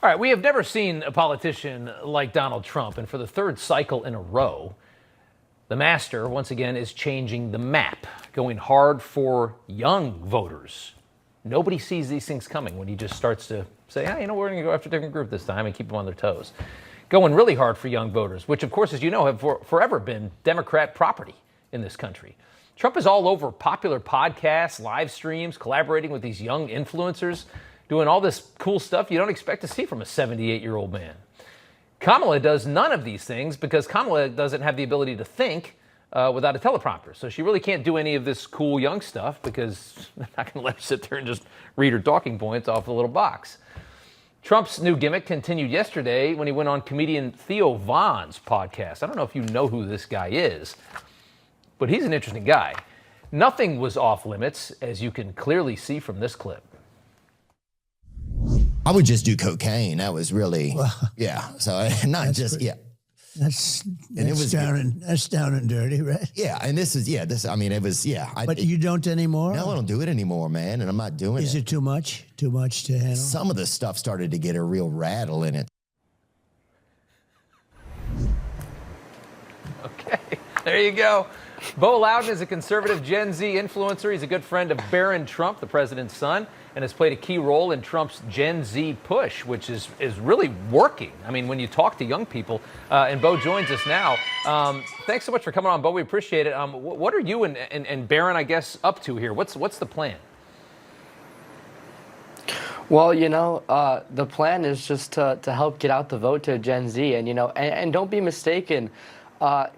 All right, we have never seen a politician like Donald Trump, and for the third cycle in a row, the master, once again, is changing the map, going hard for young voters. Nobody sees these things coming when he just starts to say, hey, we're going to go after a different group this time and keep them on their toes. Going really hard for young voters, which, of course, as you know, have forever been Democrat property in this country. Trump is all over popular podcasts, live streams, collaborating with these young influencers, doing all this cool stuff you don't expect to see from a 78-year-old man. Kamala does none of these things because Kamala doesn't have the ability to think without a teleprompter. So she really can't do any of this cool young stuff because they're not going to let her sit there and just read her talking points off the little box. Trump's new gimmick continued yesterday when he went on comedian Theo Von's podcast. I don't know if you know who this guy is, but he's an interesting guy. Nothing was off limits, as you can clearly see from this clip. I would just do cocaine. That was really, yeah. So not just, pretty, yeah. That's down and dirty, right? Yeah, and I mean, it was, yeah. But you don't anymore? No, I don't do it anymore, man, and I'm not doing it. Is it too much? Too much to handle? Some of the stuff started to get a real rattle in it. Okay, there you go. Bo Loudon is a conservative Gen Z influencer. He's a good friend of Barron Trump, the president's son, and has played a key role in Trump's Gen Z push, which is really working. I mean, when you talk to young people, and Bo joins us now. Thanks so much for coming on, Bo. We appreciate it. What are you and Barron, I guess, up to here? What's the plan? Well, the plan is just to help get out the vote to Gen Z, and don't be mistaken.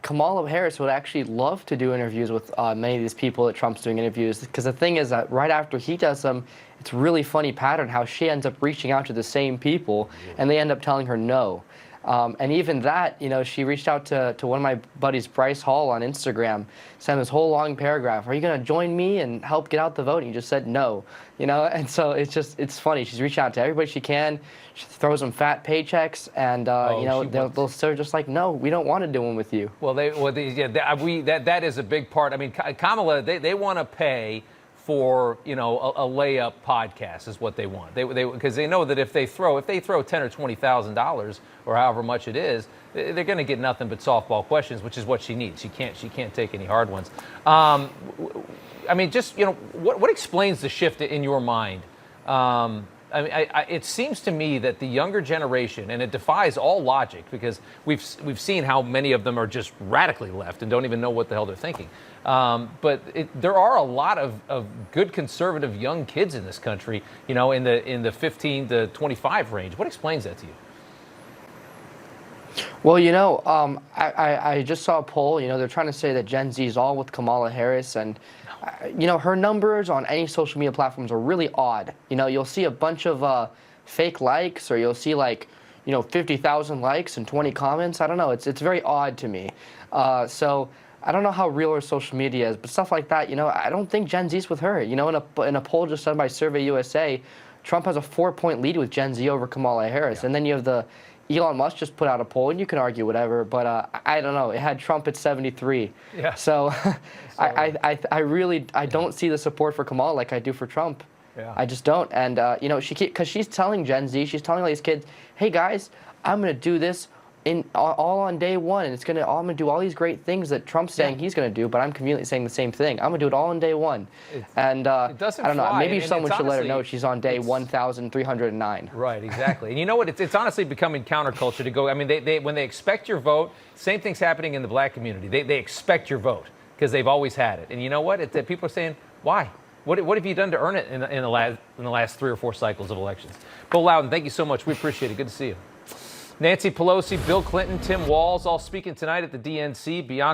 Kamala Harris would actually love to do interviews with many of these people that Trump's doing interviews, because the thing is that right after he does them, it's a really funny pattern how she ends up reaching out to the same people and they end up telling her no. And even that, she reached out to one of my buddies, Bryce Hall, on Instagram, sent this whole long paragraph. Are you going to join me and help get out the vote? And he just said no, and so it's funny. She's reaching out to everybody she can. She throws them fat paychecks, and they'll still just like, no, we don't want to do one with you. Well, that is a big part. I mean, Kamala, they want to pay for a layup podcast is what they want. They because they know that if they throw $10,000 or $20,000 or however much it is, they're going to get nothing but softball questions, which is what she needs. She can't take any hard ones. I mean, just what explains the shift in your mind? It seems to me that the younger generation, and it defies all logic because we've seen how many of them are just radically left and don't even know what the hell they're thinking. But there are a lot of good conservative young kids in this country, in the 15 to 25 range. What explains that to you? Well, I just saw a poll. They're trying to say that Gen Z is all with Kamala Harris, and her numbers on any social media platforms are really odd. You'll see a bunch of fake likes, or you'll see 50,000 likes and 20 comments. I don't know. It's very odd to me. So I don't know how real her social media is, but stuff like that. I don't think Gen Z's with her. In a poll just done by Survey USA, Trump has a 4-point lead with Gen Z over Kamala Harris, and then you have Elon Musk just put out a poll, and you can argue whatever, but I don't know. It had Trump at 73. Yeah. So I don't see the support for Kamala like I do for Trump. Yeah. I just don't. And because she's telling Gen Z, she's telling all these kids, hey guys, I'm gonna do this all on day one, and I'm gonna do all these great things that Trump's saying he's gonna do, but I'm conveniently saying the same thing. I'm gonna do it all on day one. And I don't know. Maybe someone should let her know she's on day 1,309. Right, exactly. And you know what? It's honestly becoming counterculture to go. I mean, when they expect your vote, same thing's happening in the black community. They expect your vote because they've always had it. And you know what? People are saying, why? What have you done to earn it in the last 3 or 4 cycles of elections? Bo Loudon, thank you so much. We appreciate it. Good to see you. Nancy Pelosi, Bill Clinton, Tim Walz all speaking tonight at the DNC. Bianca